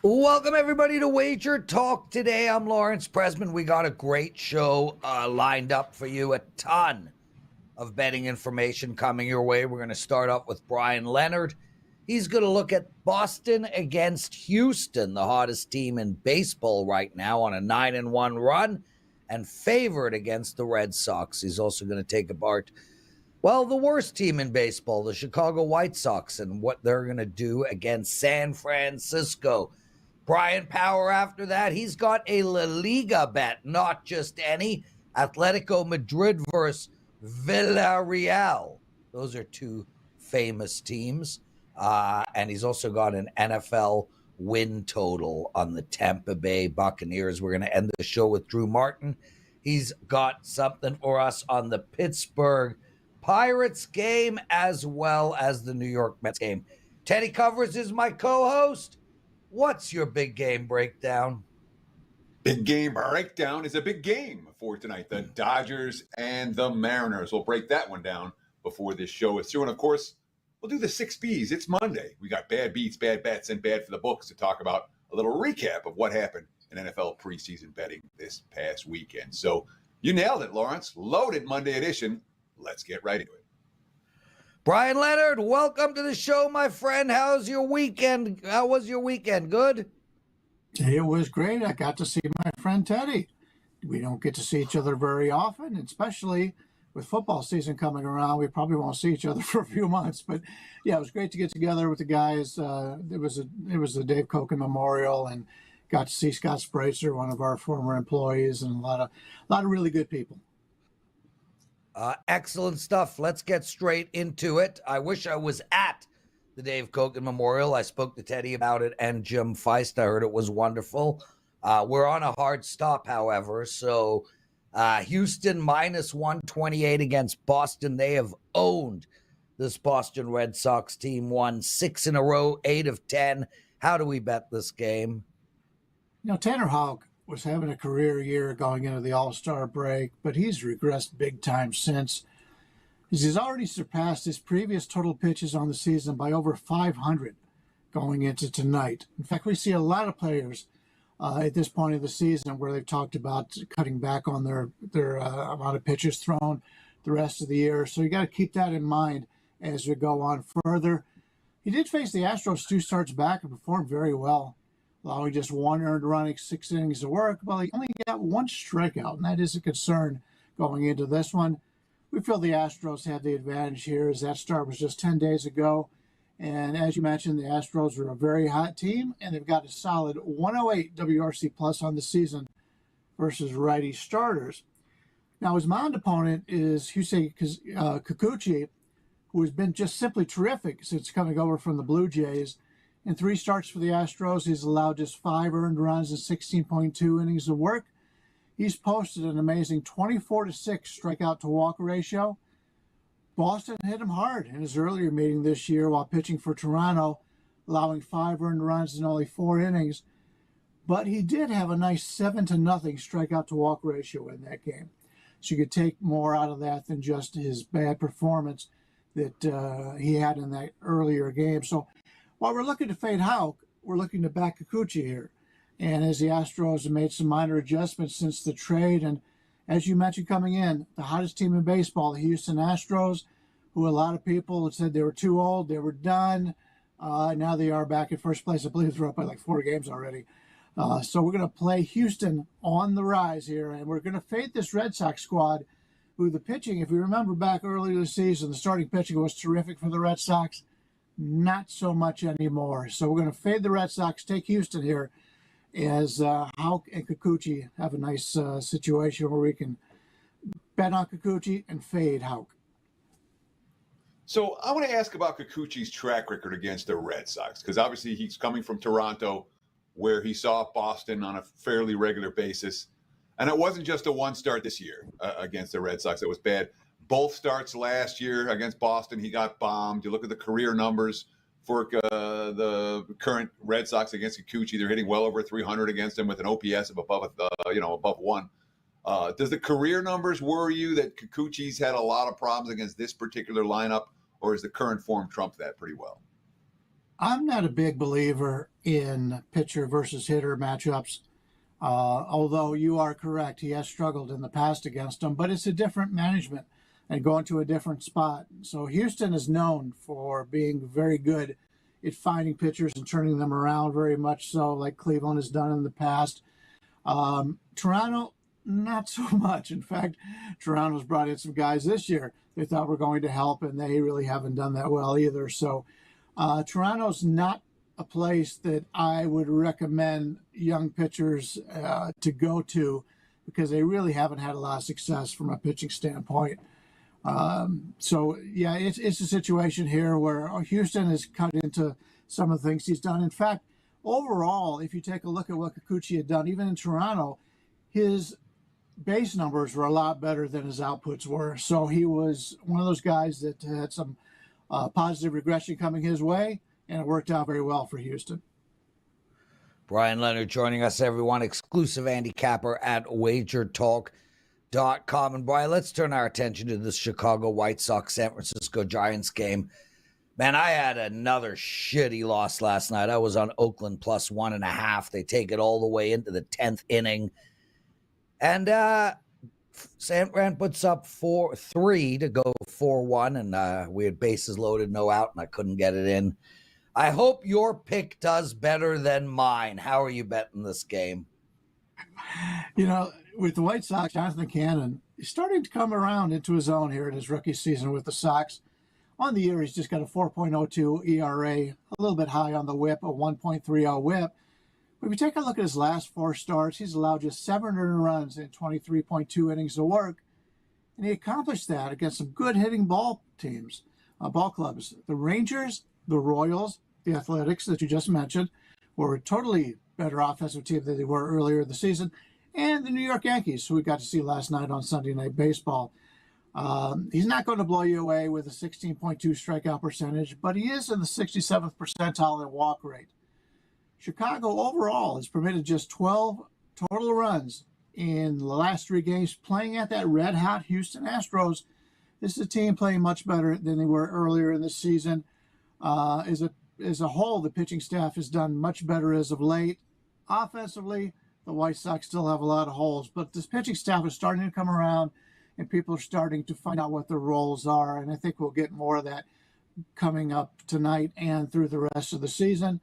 Welcome, everybody, to Wager Talk Today. I'm Lawrence Presman. We got a great show lined up for you. A ton of betting information coming your way. We're going to start up with Brian Leonard. He's going to look at Boston against Houston, the hottest team in baseball right now, on a 9-1 run and favored against the Red Sox. He's also going to take apart, well, the worst team in baseball, the Chicago White Sox, and what they're going to do against San Francisco. Bryan Power after that. He's got a La Liga bet, not just any. Atletico Madrid versus Villarreal. Those are two famous teams. And he's also got an NFL win total on the Tampa Bay Buccaneers. We're going to end the show with Drew Martin. He's got something for us on the Pittsburgh Pirates game as well as the New York Mets game. Teddy Covers is my co-host. What's your big game breakdown? Big game breakdown is a big game for tonight. The Dodgers and the Mariners. We'll break that one down before this show is through. And, of course, we'll do the 6 Bs. It's Monday. We got bad beats, bad bets, and bad for the books to talk about a little recap of what happened in NFL preseason betting this past weekend. So you nailed it, Lawrence. Loaded Monday edition. Let's get right into it. Brian Leonard, welcome to the show, my friend. How's your weekend? How was your weekend? Good? It was great. I got to see my friend Teddy. We don't get to see each other very often, especially with football season coming around. We probably won't see each other for a few months. But, yeah, it was great to get together with the guys. It was the Dave Koken Memorial, and got to see Scott Spratzer, one of our former employees, and a lot of really good people. Excellent stuff. Let's get straight into it. I wish I was at the Dave Koken Memorial. I spoke to Teddy about it and Jim Feist. I heard it was wonderful. We're on a hard stop, however. So Houston minus 128 against Boston. They have owned this Boston Red Sox team, won 6 in a row, 8 of 10. How do we bet this game? Tanner Houck was having a career year going into the All-Star break, but he's regressed big time since. He's already surpassed his previous total pitches on the season by over 500 going into tonight. In fact, we see a lot of players at this point of the season where they've talked about cutting back on their amount of pitches thrown the rest of the year. So you got to keep that in mind as we go on further. He did face the Astros 2 starts back and performed very well, allowing just 1 earned run, 6 innings of work. Well, he only got 1 strikeout, and that is a concern going into this one. We feel the Astros have the advantage here, as that start was just 10 days ago. And as you mentioned, the Astros are a very hot team, and they've got a solid 108 WRC plus on the season versus righty starters. Now, his mound opponent is Yusei Kikuchi, who has been just simply terrific since coming over from the Blue Jays. In 3 starts for the Astros, he's allowed just 5 earned runs and 16.2 innings of work. He's posted an amazing 24-6 strikeout to walk ratio. Boston hit him hard in his earlier meeting this year while pitching for Toronto, allowing 5 earned runs in only 4 innings. But he did have a nice 7-0 strikeout to walk ratio in that game. So you could take more out of that than just his bad performance that he had in that earlier game. So while we're looking to fade Houck, we're looking to back Kikuchi here. And as the Astros have made some minor adjustments since the trade, and as you mentioned coming in, the hottest team in baseball, the Houston Astros, who a lot of people had said they were too old, they were done. Now they are back in first place. I believe they're up by like 4 games already. So we're going to play Houston on the rise here, and we're going to fade this Red Sox squad, who the pitching, if you remember back earlier this season, the starting pitching was terrific for the Red Sox. Not so much anymore. So we're going to fade the Red Sox, take Houston here, as Houck and Kikuchi have a nice situation where we can bet on Kikuchi and fade Houck. So I want to ask about Kikuchi's track record against the Red Sox, because obviously he's coming from Toronto, where he saw Boston on a fairly regular basis. And it wasn't just a 1 start this year against the Red Sox that was bad. Both starts last year against Boston, he got bombed. You look at the career numbers for the current Red Sox against Kikuchi. They're hitting well over 300 against him with an OPS of above 1. Does the career numbers worry you that Kikuchi's had a lot of problems against this particular lineup, or is the current form trump that pretty well? I'm not a big believer in pitcher versus hitter matchups. Although you are correct, he has struggled in the past against them, but it's a different management and going to a different spot. So Houston is known for being very good at finding pitchers and turning them around, very much so, like Cleveland has done in the past. Toronto, not so much. In fact, Toronto's brought in some guys this year they thought were going to help, and they really haven't done that well either. So Toronto's not a place that I would recommend young pitchers to go to because they really haven't had a lot of success from a pitching standpoint. So yeah, it's a situation here where Houston has cut into some of the things he's done. In fact, overall, if you take a look at what Kikuchi had done, even in Toronto, his base numbers were a lot better than his outputs were. So he was one of those guys that had some positive regression coming his way, and it worked out very well for Houston. Brian Leonard joining us, everyone. Exclusive handicapper at WagerTalk.com. And Brian, let's turn our attention to the Chicago White Sox San Francisco Giants game. Man, I had another shitty loss last night. I was on Oakland plus 1.5. They take it all the way into the 10th inning. And San Fran puts up 4-3 to go 4-1. And we had bases loaded, no out, and I couldn't get it in. I hope your pick does better than mine. How are you betting this game? You know, with the White Sox, Jonathan Cannon is starting to come around into his own here in his rookie season with the Sox. On the year, he's just got a 4.02 ERA, a little bit high on the whip, a 1.30 whip. But if you take a look at his last 4 starts, he's allowed just 7 earned runs in 23.2 innings of work. And he accomplished that against some good hitting ball teams, ball clubs. The Rangers, the Royals, the Athletics that you just mentioned, were a totally better offensive team than they were earlier in the season, and the New York Yankees, who we got to see last night on Sunday Night Baseball. He's not going to blow you away with a 16.2 strikeout percentage, but he is in the 67th percentile in walk rate. Chicago overall has permitted just 12 total runs in the last 3 games, playing at that red-hot Houston Astros. This is a team playing much better than they were earlier in the season. As a whole, the pitching staff has done much better as of late. Offensively, the White Sox still have a lot of holes, but this pitching staff is starting to come around, and people are starting to find out what their roles are, and I think we'll get more of that coming up tonight and through the rest of the season.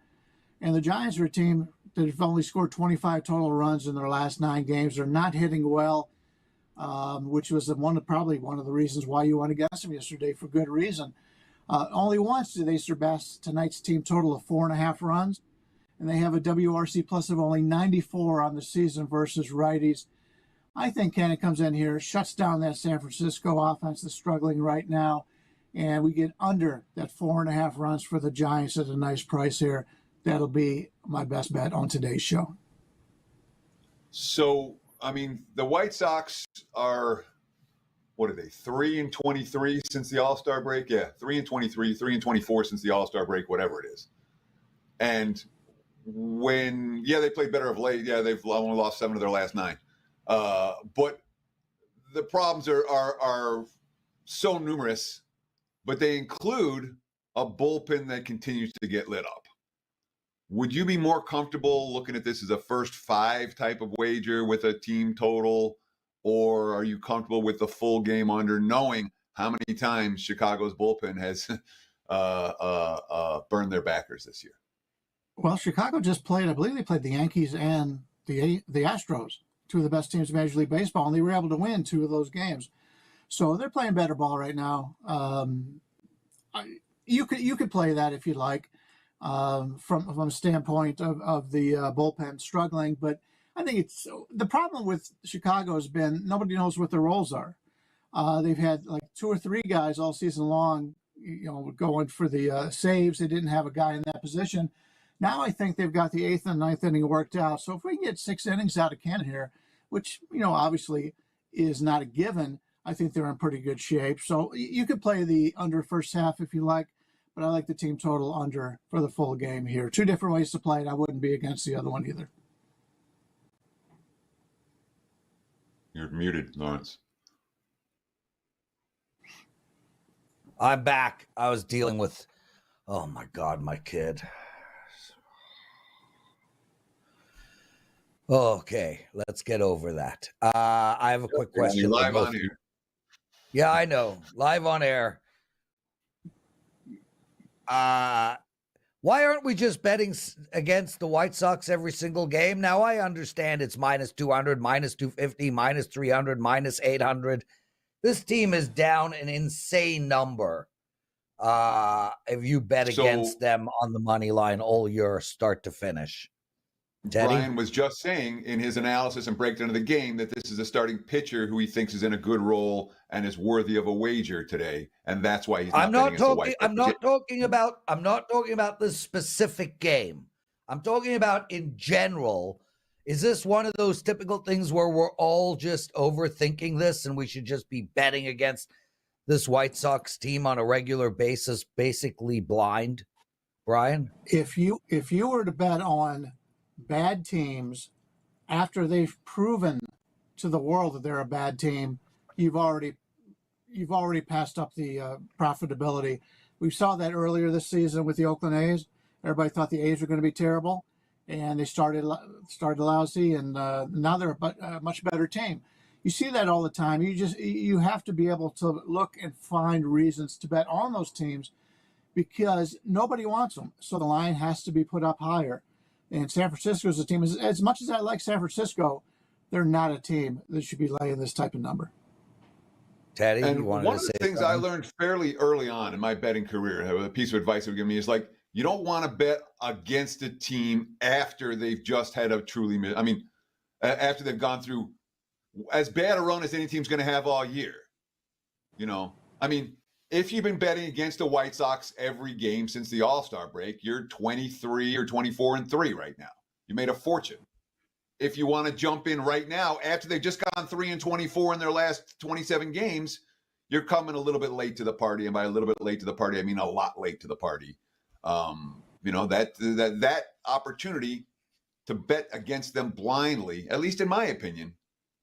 And the Giants are a team that have only scored 25 total runs in their last 9 games. They're not hitting well, which was probably one of the reasons why you went against them yesterday, for good reason. Only once did they surpass tonight's team total of 4.5 runs, and they have a WRC plus of only 94 on the season versus righties. I think Cannon comes in here, shuts down that San Francisco offense that's struggling right now, and we get under that 4.5 runs for the Giants at a nice price here. That'll be my best bet on today's show. So, I mean, the White Sox are, what are they, 3-23 since the All-Star break? Yeah, 3-23, 3-24 since the All-Star break, whatever it is. And they played better of late. Yeah, they've only lost 7 of their last 9. But the problems are so numerous, but they include a bullpen that continues to get lit up. Would you be more comfortable looking at this as a first 5 type of wager with a team total, or are you comfortable with the full game under, knowing how many times Chicago's bullpen has burned their backers this year? Well, Chicago just played, I believe they played the Yankees and the Astros, 2 of the best teams in Major League Baseball, and they were able to win 2 of those games. So they're playing better ball right now. You could play that if you'd like. From a standpoint of the bullpen struggling. But I think it's the problem with Chicago has been nobody knows what their roles are. They've had like 2 or 3 guys all season long, going for the saves. They didn't have a guy in that position. Now I think they've got the 8th and 9th inning worked out. So if we can get 6 innings out of Cannon here, which, obviously is not a given, I think they're in pretty good shape. So you could play the under first half if you like. But I like the team total under for the full game here. 2 different ways to play it. I wouldn't be against the other one either. You're muted, Lawrence. I'm back. I was dealing with Oh my God, my kid. Okay, let's get over that. I have a quick question. You're for live both on of you. air. Yeah, I know. Live on air. Why aren't we just betting against the White Sox every single game? Now, I understand it's minus 200, minus 250, minus 300, minus 800. This team is down an insane number. If you bet against them on the money line all year, start to finish. Teddy? Bryan was just saying in his analysis and breakdown of the game that this is a starting pitcher who he thinks is in a good role and is worthy of a wager today, and that's why he's not betting against the White Sox. I'm not talking about this specific game. I'm talking about in general. Is this one of those typical things where we're all just overthinking this and we should just be betting against this White Sox team on a regular basis, basically blind, Bryan? If you were to bet on bad teams after they've proven to the world that they're a bad team, you've already passed up the profitability. We saw that earlier this season with the Oakland A's. Everybody thought the A's were going to be terrible, and they started lousy, and now they're a much better team. You see that all the time. You have to be able to look and find reasons to bet on those teams because nobody wants them. So the line has to be put up higher. And San Francisco is a team. As much as I like San Francisco, they're not a team that should be laying this type of number. Teddy, and one of the things something? I learned fairly early on in my betting career, a piece of advice it would give me is like, you don't want to bet against a team after they've just had a after they've gone through as bad a run as any team's going to have all year. If you've been betting against the White Sox every game since the All-Star break, you're 23 or 24-3 right now. You made a fortune. If you want to jump in right now, after they've just gone 3-24 in their last 27 games, you're coming a little bit late to the party. And by a little bit late to the party, I mean a lot late to the party. That opportunity to bet against them blindly, at least in my opinion,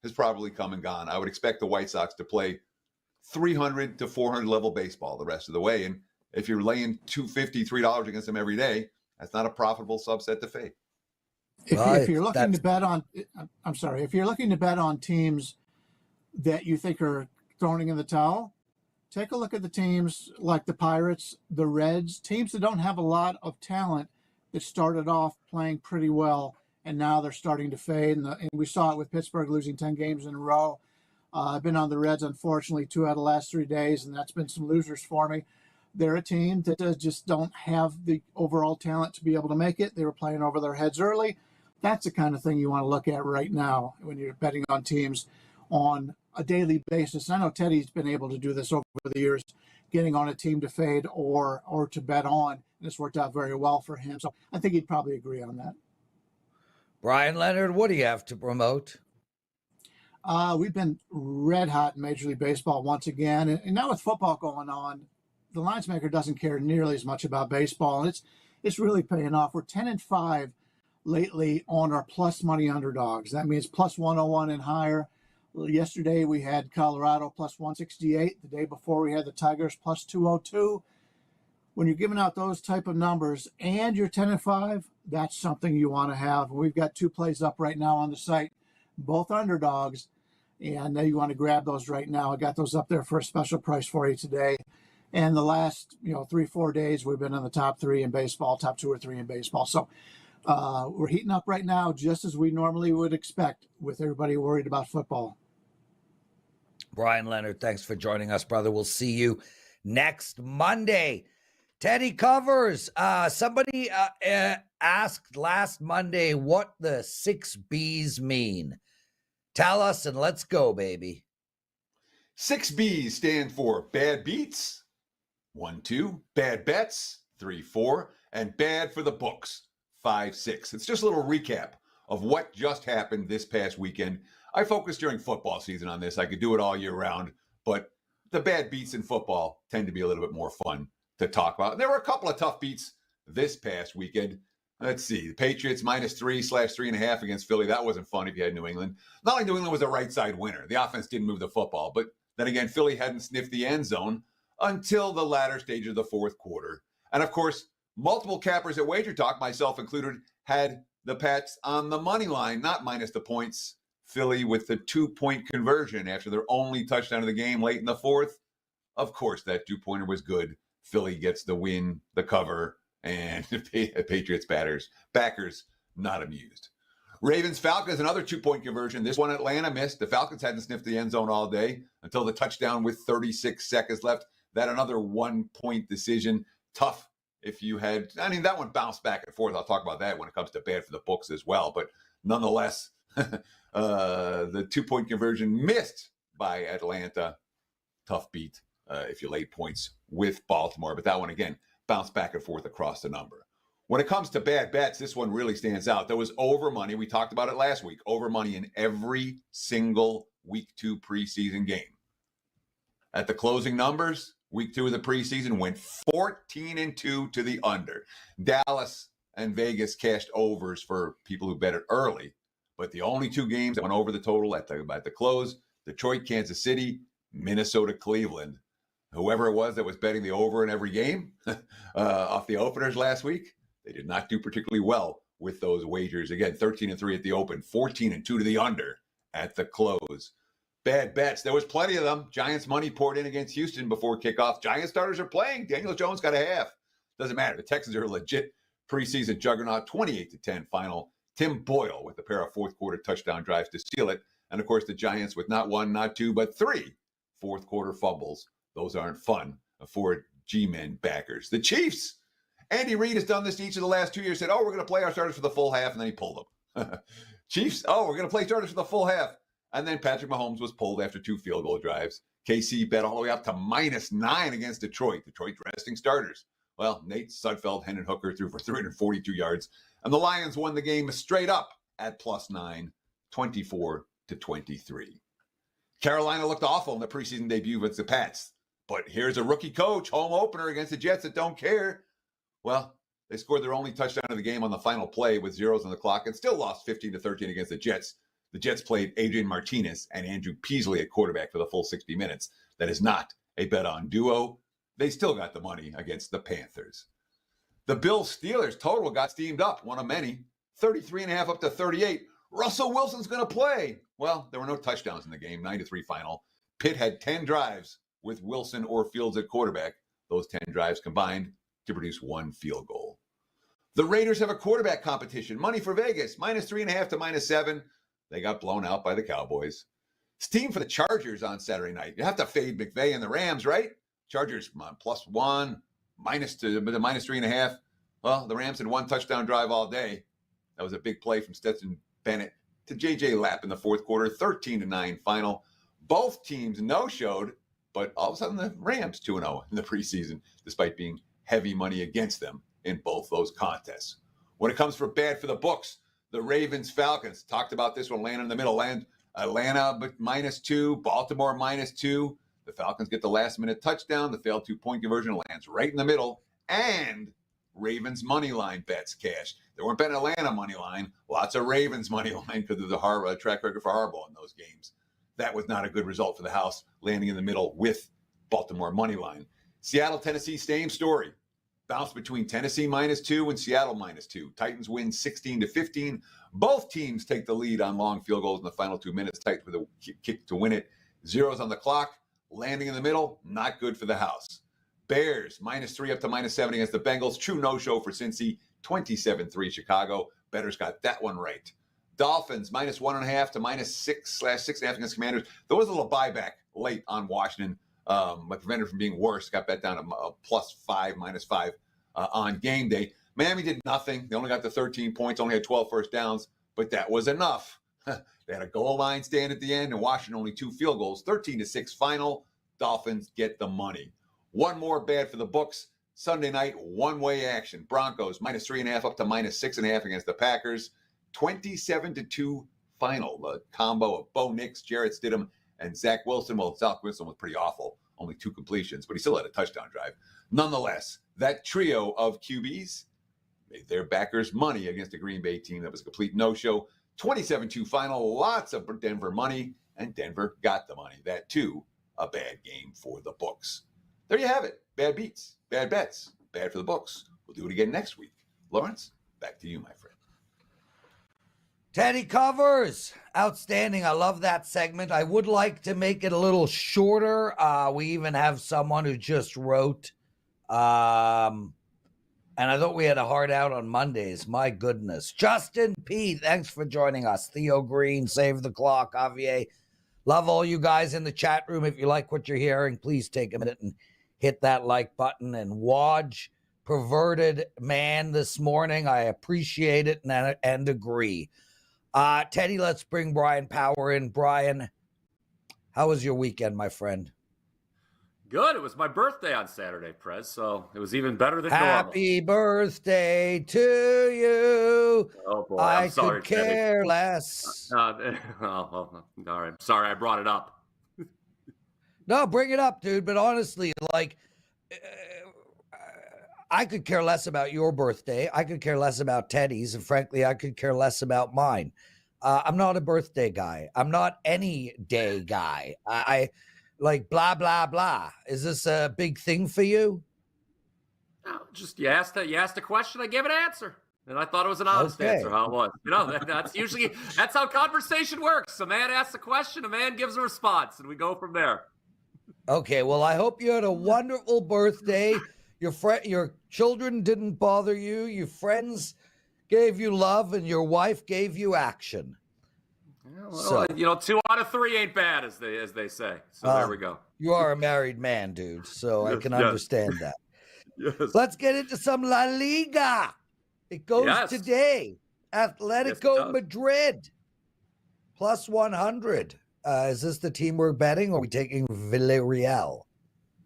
has probably come and gone. I would expect the White Sox to play 300 to 400 level baseball the rest of the way. And if you're laying $2.50, $3 against them every day, that's not a profitable subset to fade. If you're looking to bet on, if you're looking to bet on teams that you think are throwing in the towel, take a look at the teams like the Pirates, the Reds, teams that don't have a lot of talent that started off playing pretty well, and now they're starting to fade. And we saw it with Pittsburgh losing 10 games in a row. I've been on the Reds, unfortunately, 2 out of the last 3 days, and that's been some losers for me. They're a team that just don't have the overall talent to be able to make it. They were playing over their heads early. That's the kind of thing you want to look at right now when you're betting on teams on a daily basis. I know Teddy's been able to do this over the years, getting on a team to fade or to bet on, and it's worked out very well for him. So I think he'd probably agree on that. Brian Leonard, what do you have to promote? We've been red hot in Major League Baseball once again. And now with football going on, the lines maker doesn't care nearly as much about baseball. And it's really paying off. We're 10-5 lately on our plus money underdogs. That means plus 101 and higher. Yesterday we had Colorado plus 168. The day before we had the Tigers plus 202. When you're giving out those type of numbers and you're 10-5, that's something you want to have. We've got 2 plays up right now on the site, both underdogs. And you want to grab those right now. I got those up there for a special price for you today. And the last 3-4 days, we've been in the top 3 in baseball, top 2 or 3 in baseball. So we're heating up right now, just as we normally would expect with everybody worried about football. Brian Leonard, thanks for joining us, brother. We'll see you next Monday. Teddy covers. Somebody asked last Monday what the 6 B's mean. Tell us and let's go, baby. 6 B's stand for bad beats, 1, 2, bad bets, 3, 4, and bad for the books, 5, 6. It's just a little recap of what just happened this past weekend. I focused during football season on this. I could do it all year round, but the bad beats in football tend to be a little bit more fun to talk about. There were a couple of tough beats this past weekend. Let's see. The Patriots -3/3.5 against Philly. That wasn't fun if you had New England. Not like New England was a right side winner. The offense didn't move the football. But then again, Philly hadn't sniffed the end zone until the latter stage of the fourth quarter. And of course, multiple cappers at WagerTalk, myself included, had the Pats on the money line, not minus the points. Philly with the 2-point conversion after their only touchdown of the game late in the fourth. Of course, that 2-pointer was good. Philly gets the win, the cover, and Patriots backers not amused. Ravens Falcons, another 2-point conversion. This one Atlanta missed. The Falcons hadn't sniffed the end zone all day until the touchdown with 36 seconds left. That another 1-point decision. Tough if you had, that one bounced back and forth. I'll talk about that when it comes to bad for the books as well. But nonetheless, the 2-point conversion missed by Atlanta. Tough beat if you laid points with Baltimore. But that one, again, bounced back and forth across the number. When it comes to bad bets, this one really stands out. There was over money. We talked about it last week. Over money in every single week 2 preseason game. At the closing numbers, week 2 of the preseason went 14-2 to the under. Dallas and Vegas cashed overs for people who bet it early. But the only 2 games that went over the total at the close, Detroit, Kansas City, Minnesota, Cleveland. Whoever it was that was betting the over in every game off the openers last week, they did not do particularly well with those wagers. Again, 13-3 at the open, 14-2 to the under at the close. Bad bets. There was plenty of them. Giants money poured in against Houston before kickoff. Giants starters are playing. Daniel Jones got a half. Doesn't matter. The Texans are a legit preseason juggernaut. 28-10 final. Tim Boyle with a pair of fourth-quarter touchdown drives to seal it. And, of course, the Giants with not 1, not 2, but 3 fourth-quarter fumbles. Those aren't fun for G-men backers. The Chiefs. Andy Reid has done this each of the last 2 years. Said, we're going to play our starters for the full half, and then he pulled them. Chiefs, we're going to play starters for the full half. And then Patrick Mahomes was pulled after 2 field goal drives. KC bet all the way up to -9 against Detroit. Detroit resting starters. Well, Nate Sudfeld, Hendon Hooker threw for 342 yards. And the Lions won the game straight up at +9, 24-23. Carolina looked awful in the preseason debut against the Pats. But here's a rookie coach, home opener against the Jets that don't care. Well, they scored their only touchdown of the game on the final play with zeros on the clock and still lost 15-13 against the Jets. The Jets played Adrian Martinez and Andrew Peasley at quarterback for the full 60 minutes. That is not a bet-on duo. They still got the money against the Panthers. The Bills-Steelers total got steamed up, one of many, 33.5 up to 38. Russell Wilson's going to play. Well, there were no touchdowns in the game, 9-3 final. Pitt had 10 drives with Wilson or Fields at quarterback. Those 10 drives combined to produce 1 field goal. The Raiders have a quarterback competition. Money for Vegas, -3.5 to -7. They got blown out by the Cowboys. Steam for the Chargers on Saturday night. You have to fade McVay and the Rams, right? Chargers +1, -3.5. Well, the Rams had 1 touchdown drive all day. That was a big play from Stetson Bennett to J.J. Lapp in the fourth quarter, 13-9 final. Both teams no-showed, but all of a sudden the Rams 2-0 in the preseason, despite being heavy money against them in both those contests. When it comes for bad for the books, the Ravens Falcons, talked about this one, Atlanta in the middle. Atlanta but -2, Baltimore -2. The Falcons get the last-minute touchdown. The failed 2-point conversion lands right in the middle. And Ravens money line bets cash. They weren't betting Atlanta money line. Lots of Ravens money line because of the track record for Harbaugh in those games. That was not a good result for the house, landing in the middle with Baltimore money line. Seattle, Tennessee, same story. Bounce between Tennessee -2 and Seattle -2. Titans win 16-15. Both teams take the lead on long field goals in the final 2 minutes. Titans with a kick to win it. Zeros on the clock. Landing in the middle, not good for the house. Bears -3 up to -7 against the Bengals. True no-show for Cincy. 27-3 Chicago. Bettors got that one right. Dolphins -1.5 to -6/6.5 against Commanders. There was a little buyback late on Washington. But prevented from being worse. Got bet down to +5, -5 on game day. Miami did nothing. They only got the 13 points, only had 12 first downs, but that was enough. They had a goal line stand at the end, and Washington only 2 field goals. 13-6 final. Dolphins get the money. One more bad for the books. Sunday night, one-way action. Broncos -3.5 up to -6.5 against the Packers. 27-2 final. The combo of Bo Nix, Jarrett Stidham, and Zach Wilson. Well, Zach Wilson was pretty awful. Only 2 completions, but he still had a touchdown drive. Nonetheless, that trio of QBs made their backers money against a Green Bay team that was a complete no-show. 27-2 final. Lots of Denver money, and Denver got the money. That, too, a bad game for the books. There you have it. Bad beats, bad bets, bad for the books. We'll do it again next week. Lawrence, back to you, my friend. Teddy covers. Outstanding. I love that segment. I would like to make it a little shorter. We even have someone who just wrote, and I thought we had a hard out on Mondays. My goodness. Justin P., thanks for joining us. Theo Green, Save the Clock, Javier. Love all you guys in the chat room. If you like what you're hearing, please take a minute and hit that like button. And Waj, perverted man this morning. I appreciate it and agree. Teddy, let's bring Bryan Power in. Bryan, how was your weekend, my friend? Good. It was my birthday on Saturday, Prez, so it was even better than Happy birthday to you. Oh, boy. I I'm sorry, could care Teddy. less. All right. Sorry I brought it up. No, bring it up, dude. But honestly, like, I could care less about your birthday. I could care less about Teddy's. And frankly, I could care less about mine. I'm not a birthday guy. I'm not any day guy. I like blah, blah, blah. Is this a big thing for you? No, just you asked a question, I gave an answer. And I thought it was an honest answer, how it was. You know, that's how conversation works. A man asks a question, a man gives a response, and we go from there. Okay, well, I hope you had a wonderful birthday. Your children didn't bother you. Your friends gave you love, and your wife gave you action. Well, 2 out of 3 ain't bad, as they say. So there we go. You are a married man, dude, so I can understand that. Yes. Let's get into some La Liga. It goes today. Atletico Madrid, plus 100. Is this the team we're betting, or are we taking Villarreal?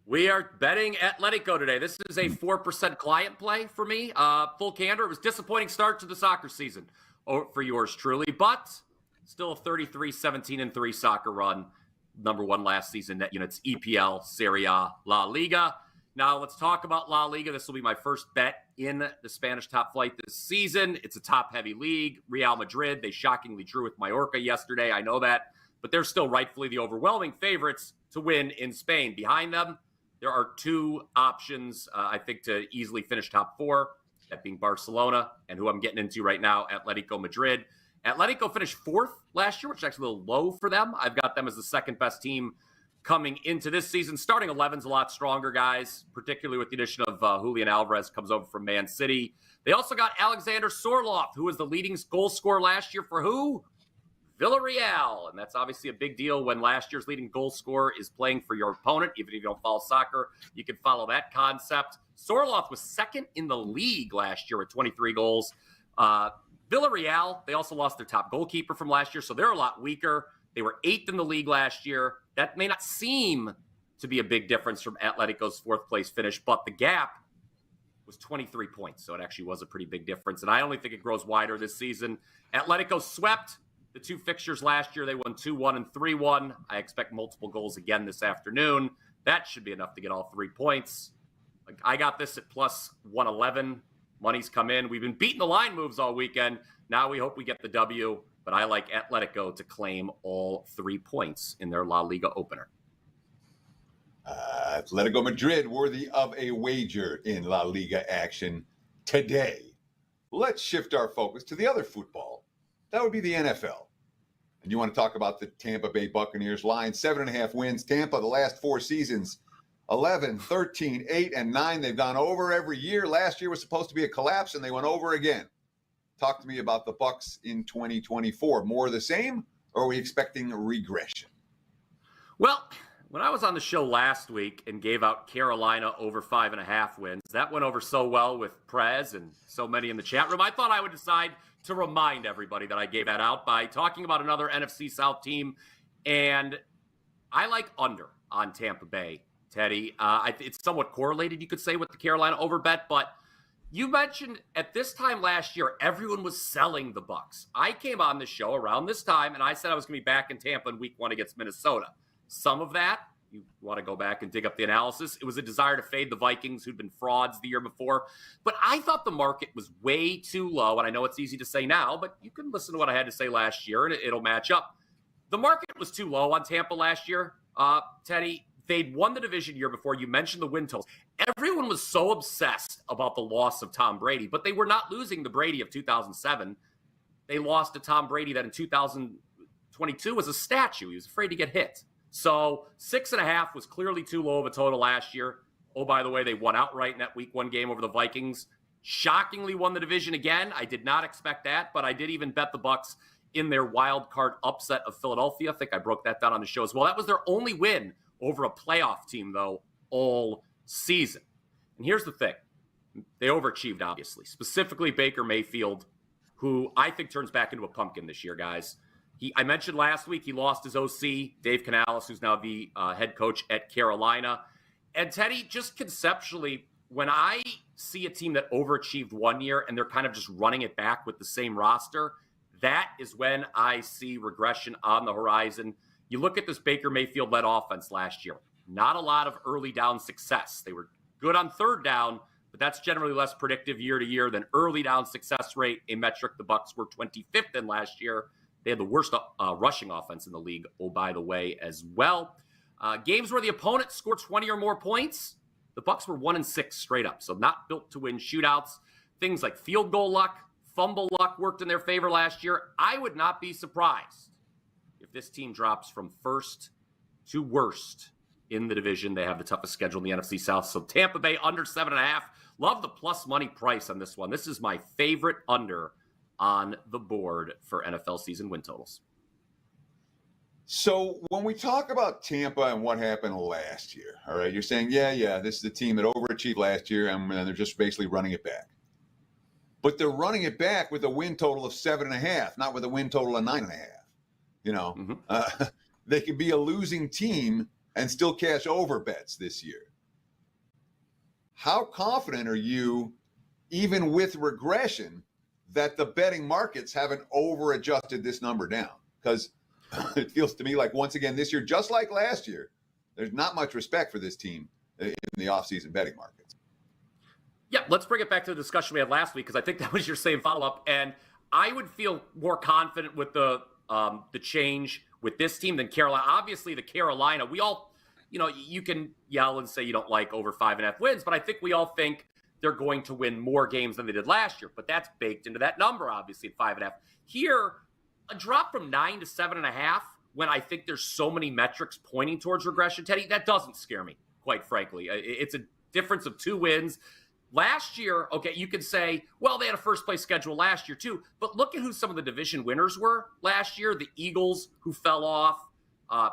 We are betting Atletico today. This is a 4% client play for me. Full candor, it was a disappointing start to the soccer season for yours truly, but still a 33-17-3 soccer run. Number 1 last season. It's EPL, Serie A, La Liga. Now let's talk about La Liga. This will be my first bet in the Spanish top flight this season. It's a top-heavy league. Real Madrid, they shockingly drew with Mallorca yesterday. I know that. But they're still rightfully the overwhelming favorites to win in Spain. Behind them, there are 2 options, I think, to easily finish top 4, that being Barcelona and who I'm getting into right now, Atletico Madrid. Atletico finished 4th last year, which is actually a little low for them. I've got them as the 2nd best team coming into this season. Starting 11's a lot stronger, guys, particularly with the addition of Julian Alvarez, comes over from Man City. They also got Alexander Sorloth, who was the leading goal scorer last year for who? Villarreal. And that's obviously a big deal when last year's leading goal scorer is playing for your opponent. Even if you don't follow soccer, you can follow that concept. Sorloth was 2nd in the league last year with 23 goals. Villarreal, they also lost their top goalkeeper from last year, so they're a lot weaker. They were 8th in the league last year. That may not seem to be a big difference from Atletico's 4th place finish, but the gap was 23 points, so it actually was a pretty big difference. And I only think it grows wider this season. Atletico swept the 2 fixtures last year. They won 2-1 and 3-1. I expect multiple goals again this afternoon. That should be enough to get all 3 points. I got this at plus 111. Money's come in. We've been beating the line moves all weekend. Now we hope we get the W, but I like Atletico to claim all 3 points in their La Liga opener. Atletico Madrid worthy of a wager in La Liga action today. Let's shift our focus to the other football. That would be the NFL. And you want to talk about the Tampa Bay Buccaneers line, 7.5 wins. Tampa, the last 4 seasons, 11, 13, 8, and 9. They've gone over every year. Last year was supposed to be a collapse, and they went over again. Talk to me about the Bucs in 2024. More of the same, or are we expecting a regression? Well, when I was on the show last week and gave out Carolina over 5.5 wins, that went over so well with Prez and so many in the chat room. I thought I would decide to remind everybody that I gave that out by talking about another NFC South team. And I like under on Tampa Bay, Teddy. It's somewhat correlated, you could say, with the Carolina over bet. But you mentioned at this time last year, everyone was selling the Bucs. I came on the show around this time, and I said I was going to be back in Tampa in week 1 against Minnesota. Some of that, you want to go back and dig up the analysis, it was a desire to fade the Vikings, who'd been frauds the year before. But I thought the market was way too low, and I know it's easy to say now, but you can listen to what I had to say last year, and it'll match up. The market was too low on Tampa last year, Teddy. They'd won the division year before. You mentioned the win totals. Everyone was so obsessed about the loss of Tom Brady, but they were not losing the Brady of 2007. They lost to Tom Brady that in 2022 was a statue. He was afraid to get hit. So 6.5 was clearly too low of a total last year. Oh, by the way, they won outright in that week 1 game over the Vikings. Shockingly won the division again. I did not expect that, but I did even bet the Bucs in their wild card upset of Philadelphia. I think I broke that down on the show as well. That was their only win over a playoff team, though, all season. And here's the thing. They overachieved, obviously, specifically Baker Mayfield, who I think turns back into a pumpkin this year, guys. I mentioned last week he lost his OC, Dave Canales, who's now the head coach at Carolina. And Teddy, just conceptually, when I see a team that overachieved 1 year and they're kind of just running it back with the same roster, that is when I see regression on the horizon. You look at this Baker Mayfield-led offense last year. Not a lot of early down success. They were good on third down, but that's generally less predictive year to year than early down success rate, a metric the Bucs were 25th in last year. They had the worst rushing offense in the league, oh, by the way, as well. Games where the opponent scored 20 or more points, the Bucs were 1-6 straight up, so not built to win shootouts. Things like field goal luck, fumble luck worked in their favor last year. I would not be surprised if this team drops from first to worst in the division. They have the toughest schedule in the NFC South, so Tampa Bay under 7.5. Love the plus money price on this one. This is my favorite under on the board for NFL season win totals. So when we talk about Tampa and what happened last year, all right, you're saying, yeah, this is the team that overachieved last year, and they're just basically running it back. But they're running it back with a win total of 7.5, not with a win total of 9.5. You know, they could be a losing team and still cash over bets this year. How confident are you, even with regression, that the betting markets haven't over-adjusted this number down? Because it feels to me like, once again, this year, just like last year, there's not much respect for this team in the offseason betting markets. Yeah, let's bring it back to the discussion we had last week, because I think that was your same follow-up. And I would feel more confident with the change with this team than Carolina. Obviously, the Carolina, we all, you can yell and say you don't like over 5.5 wins, but I think we all think they're going to win more games than they did last year. But that's baked into that number, obviously, at 5.5. Here, a drop from 9 to 7.5, when I think there's so many metrics pointing towards regression, Teddy, that doesn't scare me, quite frankly. It's a difference of 2 wins. Last year, okay, you could say, well, they had a first-place schedule last year too, but look at who some of the division winners were last year. The Eagles, who fell off,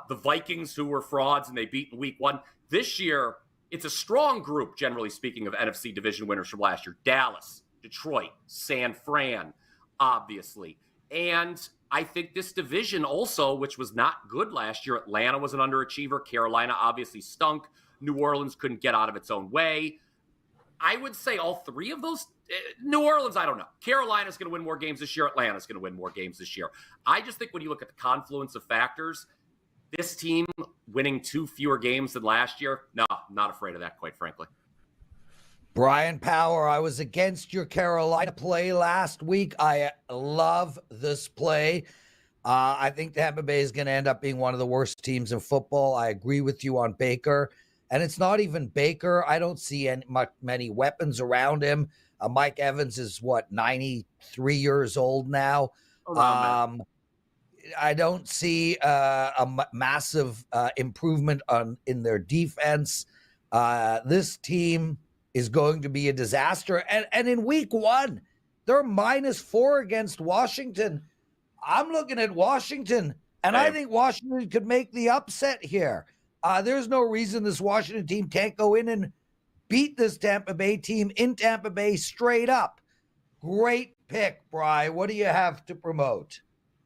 the Vikings, who were frauds, and they beat in week 1. This year, it's a strong group, generally speaking, of NFC division winners from last year. Dallas, Detroit, San Fran, obviously. And I think this division also, which was not good last year, Atlanta was an underachiever. Carolina obviously stunk. New Orleans couldn't get out of its own way. I would say all 3 of those. New Orleans, I don't know. Carolina's going to win more games this year. Atlanta's going to win more games this year. I just think when you look at the confluence of factors, this team winning 2 fewer games than last year, no, I'm not afraid of that, quite frankly. Bryan Power, I was against your Carolina play last week. I love this play. I think Tampa Bay is going to end up being one of the worst teams in football. I agree with you on Baker. And it's not even Baker. I don't see many weapons around him. Mike Evans is, 93 years old now? I don't see a massive improvement in their defense. This team is going to be a disaster. And in week 1, they're -4 against Washington. I'm looking at Washington, and I think Washington could make the upset here. There's no reason this Washington team can't go in and beat this Tampa Bay team in Tampa Bay straight up. Great pick, Bri. What do you have to promote?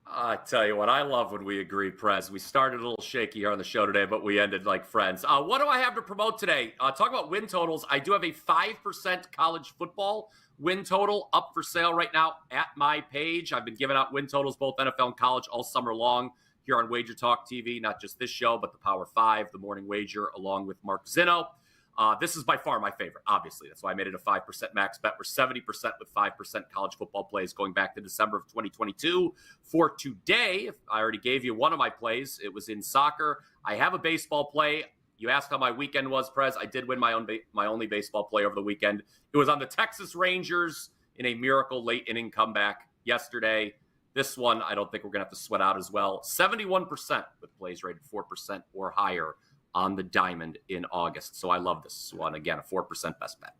I tell you what, I love when we agree, Prez. We started a little shaky here on the show today, but we ended like friends. What do I have to promote today? Talk about win totals. I do have a 5% college football win total up for sale right now at my page. I've been giving out win totals, both NFL and college, all summer long here on WagerTalk TV, not just this show, but the Power 5, the Morning Wager, along with Mark Zinno. This is by far my favorite, obviously. That's why I made it a 5% max bet. We're 70% with 5% college football plays going back to December of 2022. For today, I already gave you one of my plays. It was in soccer. I have a baseball play. You asked how my weekend was, Prez. I did win my only baseball play over the weekend. It was on the Texas Rangers in a miracle late inning comeback yesterday. This one, I don't think we're going to have to sweat out as well. 71% with plays rated 4% or higher on the diamond in August. So I love this one. Again, a 4% best bet.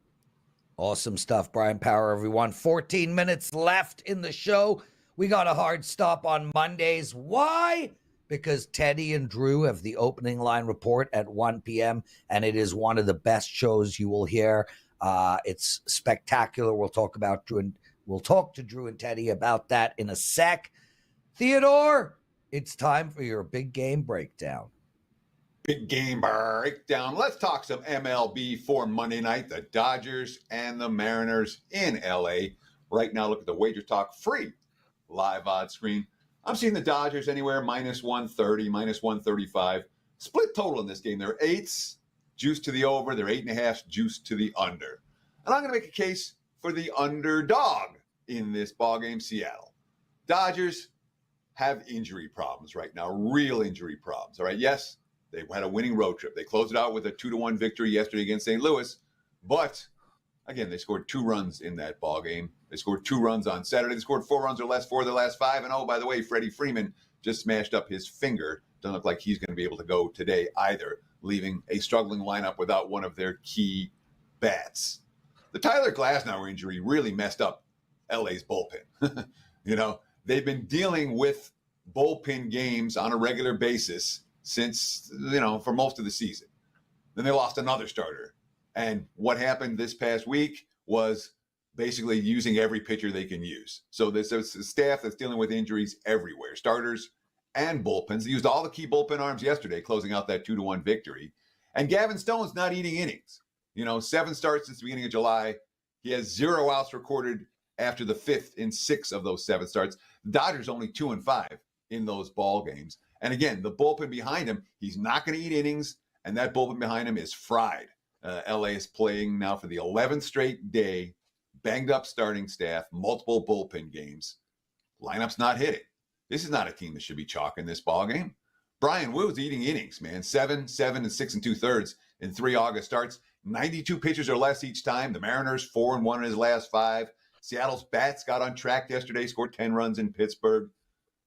Awesome stuff, Bryan Power, everyone. 14 minutes left in the show. We got a hard stop on Mondays. Why? Because Teddy and Drew have the opening line report at 1 p.m., and it is one of the best shows you will hear. It's spectacular. We'll talk to Drew and Teddy about that in a sec. Theodore, it's time for your big game breakdown. Big game breakdown. Let's talk some MLB for Monday night. The Dodgers and the Mariners in LA. Right now, look at the WagerTalk free live odds screen. I'm seeing the Dodgers anywhere minus 130, minus 135. Split total in this game. They're 8s, juice to the over. They're 8.5, juice to the under. And I'm going to make a case for the underdog in this ballgame, Seattle. Dodgers have injury problems right now, real injury problems. All right, yes, they had a winning road trip. They closed it out with a 2-1 victory yesterday against St. Louis. But, again, they scored 2 runs in that ballgame. They scored 2 runs on Saturday. They scored 4 runs or less for the last 5. And, oh, by the way, Freddie Freeman just smashed up his finger. Doesn't look like he's going to be able to go today either, leaving a struggling lineup without one of their key bats. The Tyler Glasnow injury really messed up LA's bullpen. They've been dealing with bullpen games on a regular basis since, for most of the season. Then they lost another starter. And what happened this past week was basically using every pitcher they can use. So there's a staff that's dealing with injuries everywhere, starters and bullpens. They used all the key bullpen arms yesterday, closing out that 2-1 victory. And Gavin Stone's not eating innings. 7 starts since the beginning of July. He has 0 outs recorded after the 5th in 6 of those 7 starts. The Dodgers only 2-5 in those ball games. And again, the bullpen behind him, he's not going to eat innings, and that bullpen behind him is fried. LA is playing now for the 11th straight day, banged up starting staff, multiple bullpen games. Lineup's not hitting. This is not a team that should be chalking this ball game. Brian Woo's eating innings, man. 7, 7, and 6 2/3 in 3 August starts. 92 pitches or less each time. The Mariners 4-1 in his last 5. Seattle's bats got on track yesterday, scored 10 runs in Pittsburgh.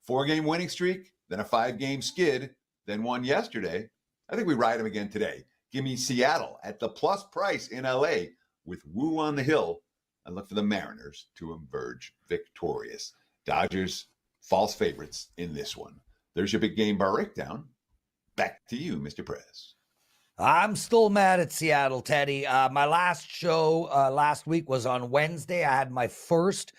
4-game winning streak, then a 5-game skid, then one yesterday. I think we ride him again today. Give me Seattle at the plus price in LA with Woo on the hill, and look for the Mariners to emerge victorious. Dodgers, false favorites in this one. There's your big game breakdown. Back to you, Mr. Prez. I'm still mad at Seattle, Teddy. My last show last week was on Wednesday. I had my first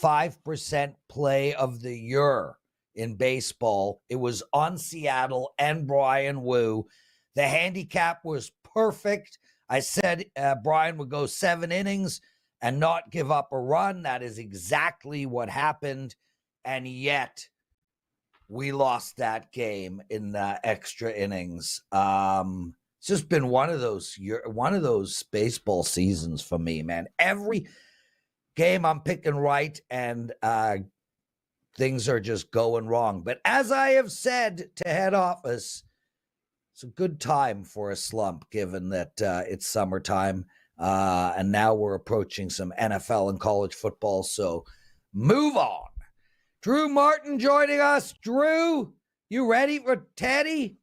5% play of the year in baseball. It was on Seattle and Brian Woo. The handicap was perfect. I said Brian would go 7 innings and not give up a run. That is exactly what happened. And yet we lost that game in the extra innings. It's just been one of those baseball seasons for me, man. Every game I'm picking right, and things are just going wrong. But as I have said to head office, it's a good time for a slump, given that it's summertime, and now we're approaching some NFL and college football. So move on. Drew Martin joining us. Drew, you ready for Teddy?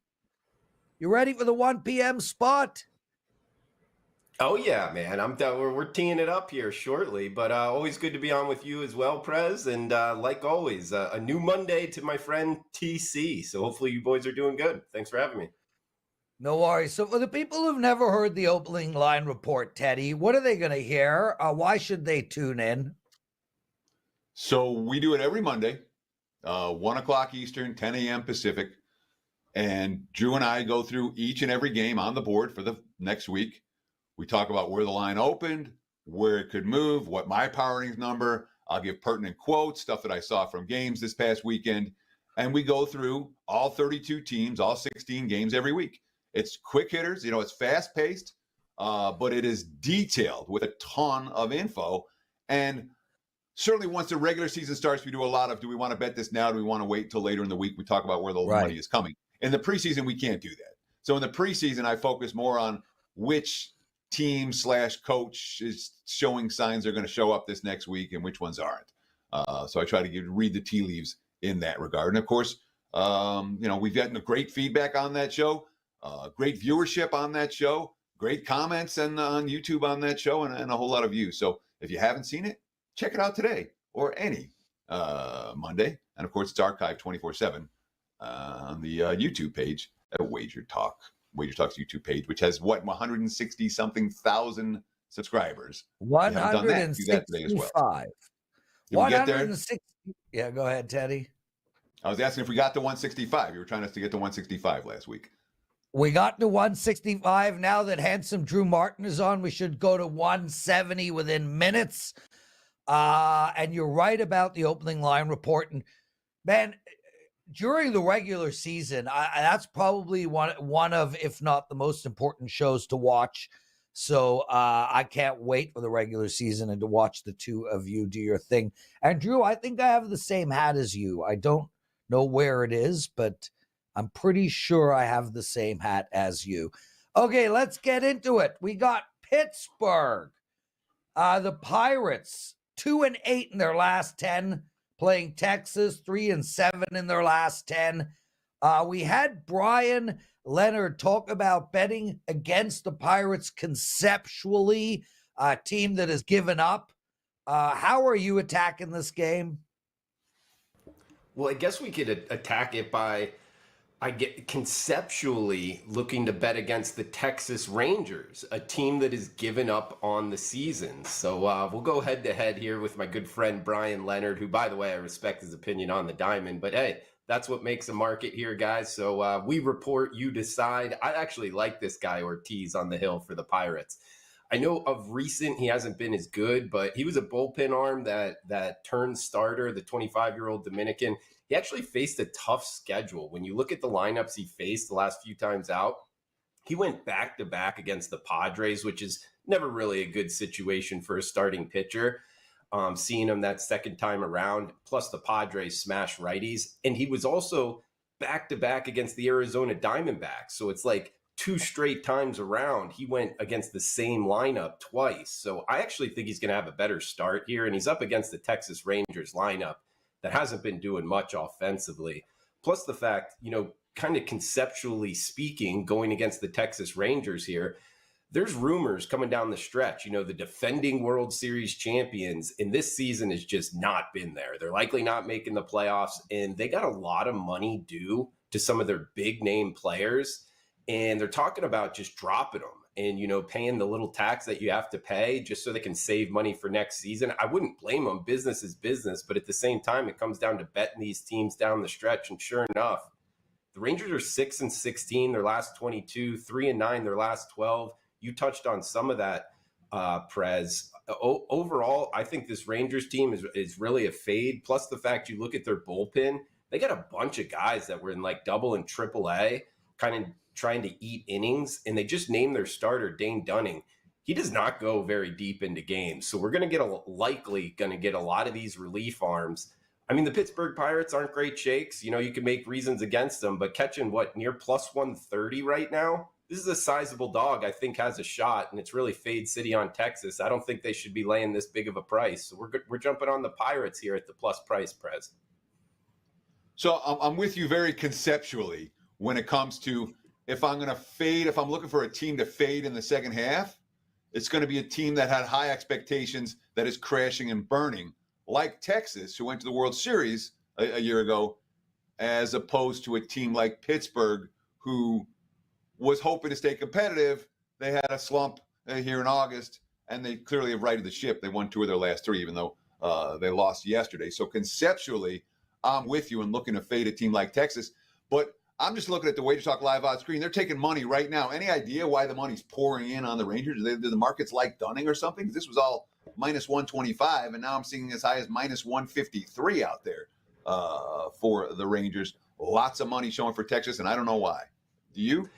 You ready for the 1 p.m. spot? Oh, yeah, man. We're teeing it up here shortly, but always good to be on with you as well, Prez. And like always, a new Monday to my friend TC. So hopefully you boys are doing good. Thanks for having me. No worries. So for the people who've never heard the opening line report, Teddy, what are they going to hear? Why should they tune in? So we do it every Monday, 1 o'clock Eastern, 10 a.m. Pacific. And Drew and I go through each and every game on the board for the next week. We talk about where the line opened, where it could move, what my power ratings number. I'll give pertinent quotes, stuff that I saw from games this past weekend. And we go through all 32 teams, all 16 games every week. It's quick hitters. It's fast-paced, but it is detailed with a ton of info. And certainly once the regular season starts, we do a lot of, do we want to bet this now? Do we want to wait till later in the week? We talk about where the money is coming. In the preseason, we can't do that. So in the preseason, I focus more on which team / coach is showing signs they're going to show up this next week and which ones aren't. So I try to read the tea leaves in that regard. And of course, we've gotten great feedback on that show, great viewership on that show, great comments and on YouTube on that show, and a whole lot of views. So if you haven't seen it, check it out today or any Monday. And of course, it's archived 24/7 on the YouTube page at WagerTalk. WagerTalk's YouTube page, which has 160 something thousand subscribers. 165. Did we get there? 160. Yeah, go ahead, Teddy. I was asking if we got to 165. You were trying us to get to 165 last week. We got to 165. Now that handsome Drew Martin is on, we should go to 170 within minutes. And you're right about the opening line report. And man, during the regular season, that's probably one of, if not the most important shows to watch. So I can't wait for the regular season and to watch the two of you do your thing. And Drew, I think I have the same hat as you. I don't know where it is, but I'm pretty sure I have the same hat as you. Okay, let's get into it. We got Pittsburgh. The Pirates, 2-8 in their last 10, playing Texas, 3-7 in their last 10. We had Brian Leonard talk about betting against the Pirates conceptually, a team that has given up. How are you attacking this game? Well, I guess we could attack it by, conceptually looking to bet against the Texas Rangers, a team that has given up on the season. So we'll go head to head here with my good friend Brian Leonard, who, by the way, I respect his opinion on the diamond, but hey, that's what makes a market here, guys. So we report, you decide. I actually like this guy Ortiz on the hill for the Pirates. I know of recent he hasn't been as good, but he was a bullpen arm that turned starter, the 25-year-old Dominican. He actually faced a tough schedule. When you look at the lineups he faced the last few times out, he went back-to-back against the Padres, which is never really a good situation for a starting pitcher. Seeing him that second time around, plus the Padres smash righties. And he was also back-to-back against the Arizona Diamondbacks. So it's like 2 straight times around, he went against the same lineup twice. So I actually think he's going to have a better start here. And he's up against the Texas Rangers lineup that hasn't been doing much offensively. Plus the fact, kind of conceptually speaking, going against the Texas Rangers here, there's rumors coming down the stretch, the defending World Series champions in this season has just not been there. They're likely not making the playoffs, and they got a lot of money due to some of their big name players. And they're talking about just dropping them and, paying the little tax that you have to pay just so they can save money for next season. I wouldn't blame them. Business is business. But at the same time, it comes down to betting these teams down the stretch. And sure enough, the Rangers are 6-16, their last 22, 3-9, their last 12. You touched on some of that, Prez. Overall, I think this Rangers team is really a fade. Plus the fact you look at their bullpen, they got a bunch of guys that were in like double and triple A, kind of trying to eat innings, and they just named their starter, Dane Dunning. He does not go very deep into games. So we're likely going to get a lot of these relief arms. I mean, the Pittsburgh Pirates aren't great shakes. You can make reasons against them, but catching near plus 130 right now, this is a sizable dog I think has a shot, and it's really fade city on Texas. I don't think they should be laying this big of a price. So we're jumping on the Pirates here at the plus price, Prez. So I'm with you very conceptually when it comes to if I'm going to fade, if I'm looking for a team to fade in the second half, it's going to be a team that had high expectations that is crashing and burning, like Texas, who went to the World Series a year ago, as opposed to a team like Pittsburgh, who was hoping to stay competitive. They had a slump here in August, and they clearly have righted the ship. They won 2 of their last 3, even though they lost yesterday. So conceptually, I'm with you in looking to fade a team like Texas. But I'm just looking at the WagerTalk live odds screen. They're taking money right now. Any idea why the money's pouring in on the Rangers? Do the markets like Dunning or something? This was all minus 125, and now I'm seeing as high as minus 153 out there for the Rangers. Lots of money showing for Texas, and I don't know why. Do you?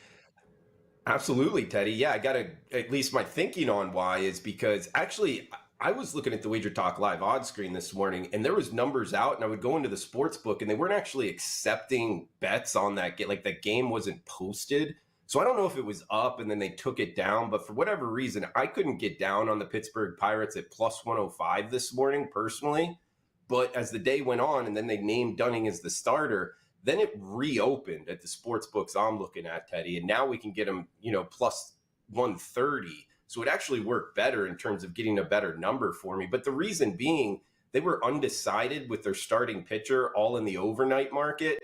Absolutely, Teddy. Yeah, I got to, at least my thinking on why is because actually I was looking at the WagerTalk live odds screen this morning, and there was numbers out, and I would go into the sports book, and they weren't actually accepting bets on that game. Like, the game wasn't posted. So I don't know if it was up and then they took it down, but for whatever reason, I couldn't get down on the Pittsburgh Pirates at plus 105 this morning personally. But as the day went on and then they named Dunning as the starter, then it reopened at the sports books I'm looking at, Teddy. And now we can get them, plus 130. So it actually worked better in terms of getting a better number for me. But the reason being, they were undecided with their starting pitcher all in the overnight market.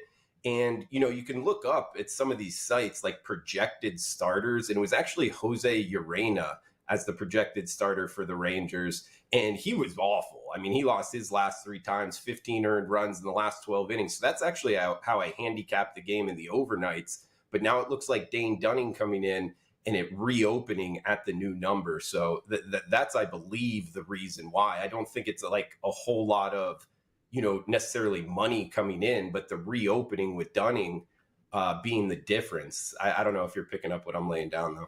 And, you can look up at some of these sites like projected starters, and it was actually Jose Urena as the projected starter for the Rangers. And he was awful. I mean, he lost his last 3 times, 15 earned runs in the last 12 innings. So that's actually how I handicapped the game in the overnights. But now it looks like Dane Dunning coming in and it reopening at the new number. So that's, I believe, the reason why. I don't think it's like a whole lot of, necessarily money coming in, but the reopening with Dunning being the difference. I don't know if you're picking up what I'm laying down, though.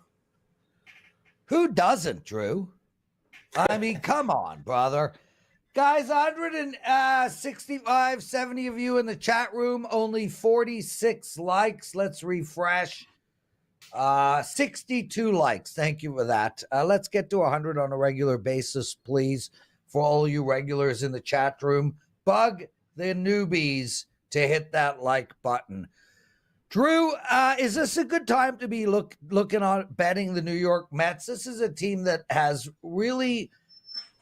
Who doesn't, Drew? I mean, come on, brother. Guys, 165, 70 of you in the chat room, only 46 likes. Let's refresh. 62 likes. Thank you for that. Let's get to 100 on a regular basis, please, for all you regulars in the chat room. Bug the newbies to hit that like button. Drew, is this a good time to be looking on betting the New York Mets? This is a team that has really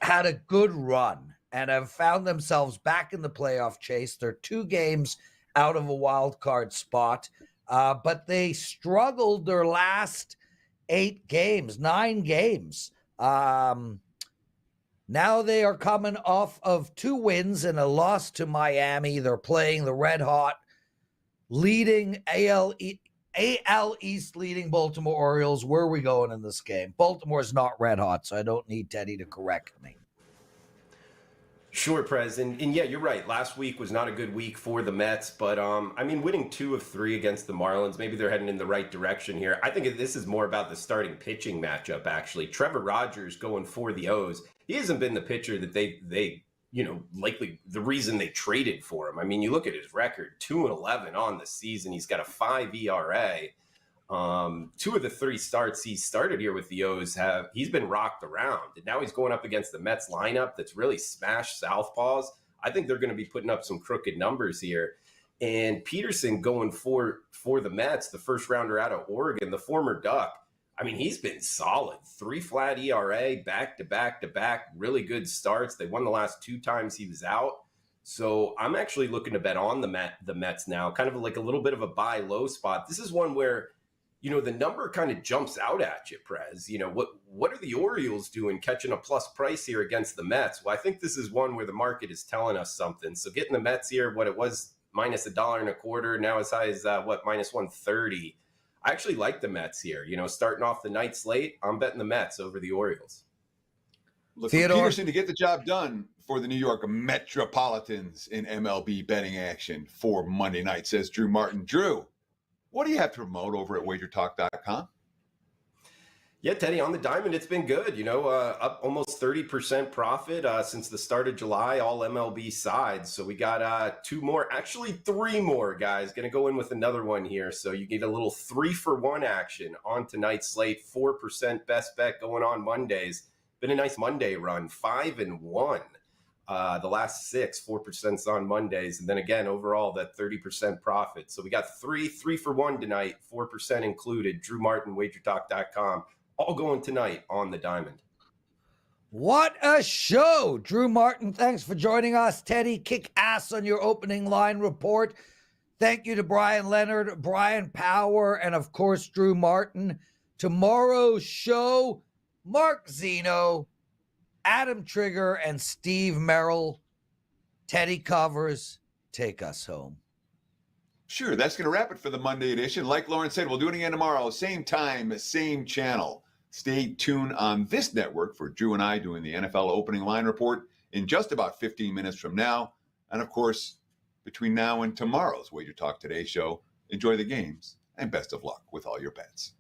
had a good run and have found themselves back in the playoff chase. They're 2 games out of a wild card spot, but they struggled their last 9 games. Now they are coming off of 2 wins and a loss to Miami. They're playing the red hot, leading AL East leading Baltimore Orioles. Where are we going in this game? Baltimore's not red hot, so I don't need Teddy to correct me. Sure, Prez. And yeah, you're right. Last week was not a good week for the Mets, but winning 2 of 3 against the Marlins, maybe they're heading in the right direction here. I think this is more about the starting pitching matchup, actually. Trevor Rogers going for the O's. He hasn't been the pitcher that they likely the reason they traded for him. I mean, you look at his record, 2-11 on the season. He's got a 5 ERA. 2 of the 3 starts he started here with the O's he's been rocked around. And now he's going up against the Mets lineup that's really smashed southpaws. I think they're going to be putting up some crooked numbers here. And Peterson going for the Mets, the first rounder out of Oregon, the former Duck. I mean, he's been solid. 3 flat ERA, back to back, really good starts. They won the last 2 times he was out. So I'm actually looking to bet on the Mets now, kind of like a little bit of a buy low spot. This is one where, the number kind of jumps out at you, Prez. What are the Orioles doing catching a plus price here against the Mets? Well, I think this is one where the market is telling us something. So getting the Mets here, what it was minus $1.25, now as high as minus 130. I actually like the Mets here. Starting off the night slate, I'm betting the Mets over the Orioles. Look for Peterson to get the job done for the New York Metropolitans in MLB betting action for Monday night, says Drew Martin. Drew, what do you have to promote over at WagerTalk.com? Yeah, Teddy, on the diamond, it's been good. Up almost 30% profit since the start of July, all MLB sides. So we got 2 more, actually 3 more, guys. Going to go in with another one here. So you get a little 3-for-1 action on tonight's slate. 4% best bet going on Mondays. Been a nice Monday run, 5-1. The last 6, 4% on Mondays. And then again, overall, that 30% profit. So we got 3-for-1 tonight, 4% included. Drew Martin, WagerTalk.com. All going tonight on the diamond. What a show. Drew Martin, thanks for joining us. Teddy, kick ass on your opening line report. Thank you to Brian Leonard, Bryan Power, and of course, Drew Martin. Tomorrow's show, Mark Zeno, Adam Trigger, and Steve Merrill. Teddy covers. Take us home. Sure, that's going to wrap it for the Monday edition. Like Lauren said, we'll do it again tomorrow. Same time, same channel. Stay tuned on this network for Drew and I doing the NFL opening line report in just about 15 minutes from now. And of course, between now and tomorrow's Wager Talk Today show, enjoy the games and best of luck with all your bets.